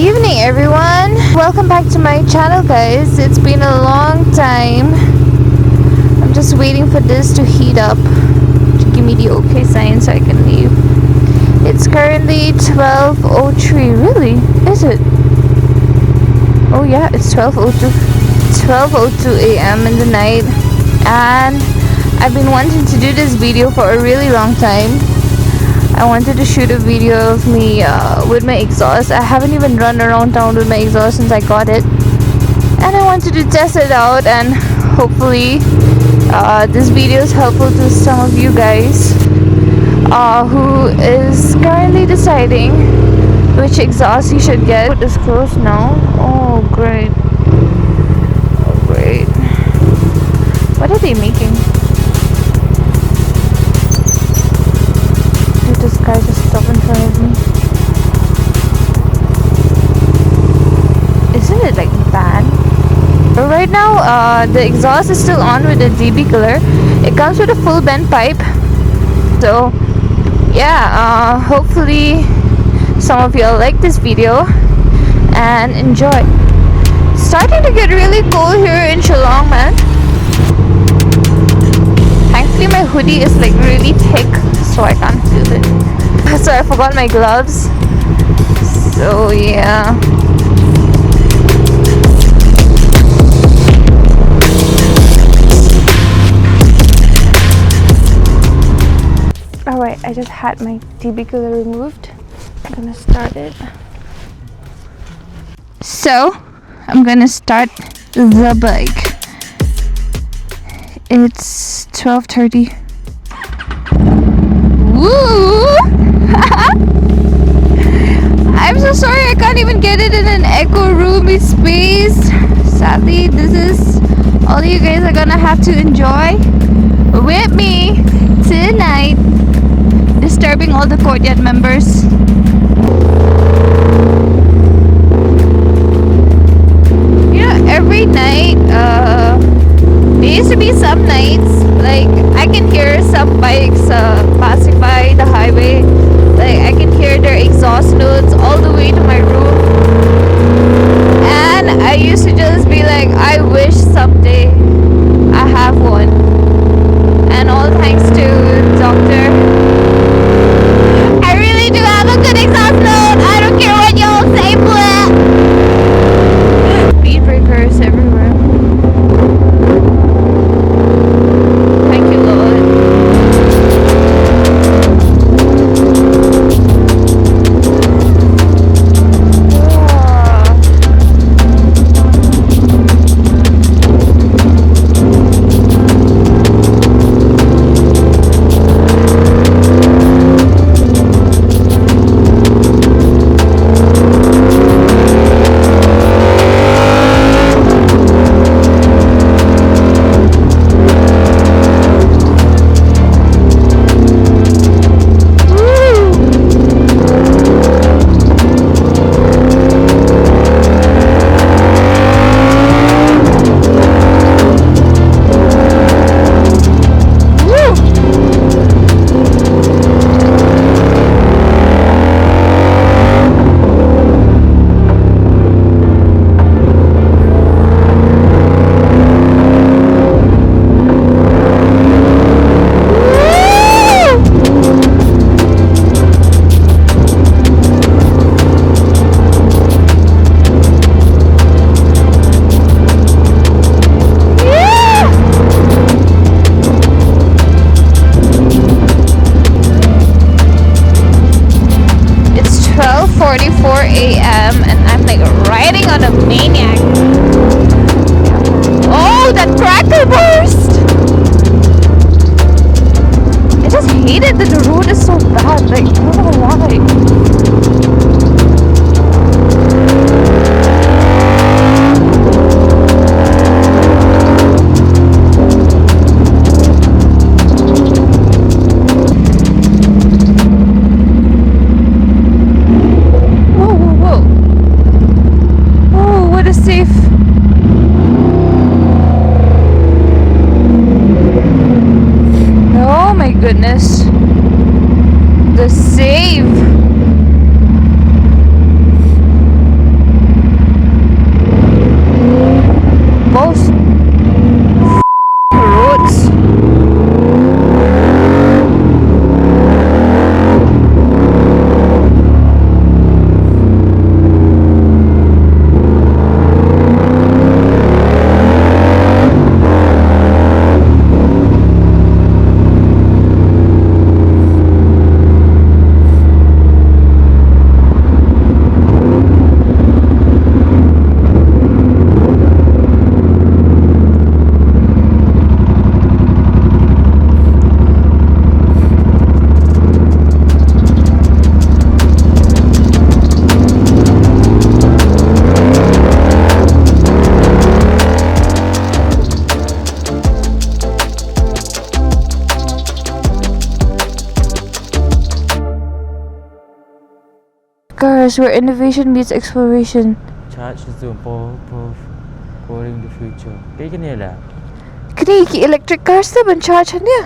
evening, everyone. Welcome back to my channel, guys. It's been a long time. I'm just waiting for this to heat up to give me the okay sign so I can leave. It's currently 12:03. Really? Is it? Oh yeah, it's 12:02. It's 12:02 a.m. in the night, and I've been wanting to do this video for a really long time. I wanted to shoot a video of me with my exhaust. I haven't even run around town with my exhaust since I got it, and I wanted to test it out, and hopefully this video is helpful to some of you guys who is currently deciding which exhaust you should get. Put this close now. Oh great. Oh great. What are they making? This guy just stopped in front of me. Isn't it like bad? But right now, the exhaust is still on with the DB color. It comes with a full bent pipe. So, yeah, hopefully some of you will like this video and enjoy. Starting to get really cold here in Shillong, man. Thankfully, my hoodie is like really thick, so I can't feel it. So I forgot my gloves. So yeah. Alright, I just had my DB cooler removed. I'm gonna start it. So I'm gonna start the bike. It's 12:30. Woo! I'm so sorry I can't even get it in an echo roomy space. Sadly, this is all you guys are gonna have to enjoy with me tonight, disturbing all the courtyard members. You know, every night, there used to be some nights like I can hear some bikes passing by the highway. Like I can hear their exhaust notes all the way to my room, and I used to just be like, I wish someday I have one. And all thanks to Doctor, I really do have a good exhaust note. I don't care what y'all say. Speed breakers everywhere. Goodness, the save. cars where innovation meets exploration. Charge the zone for going the future. Kaya kanila. Kini electric cars na ban charge niya.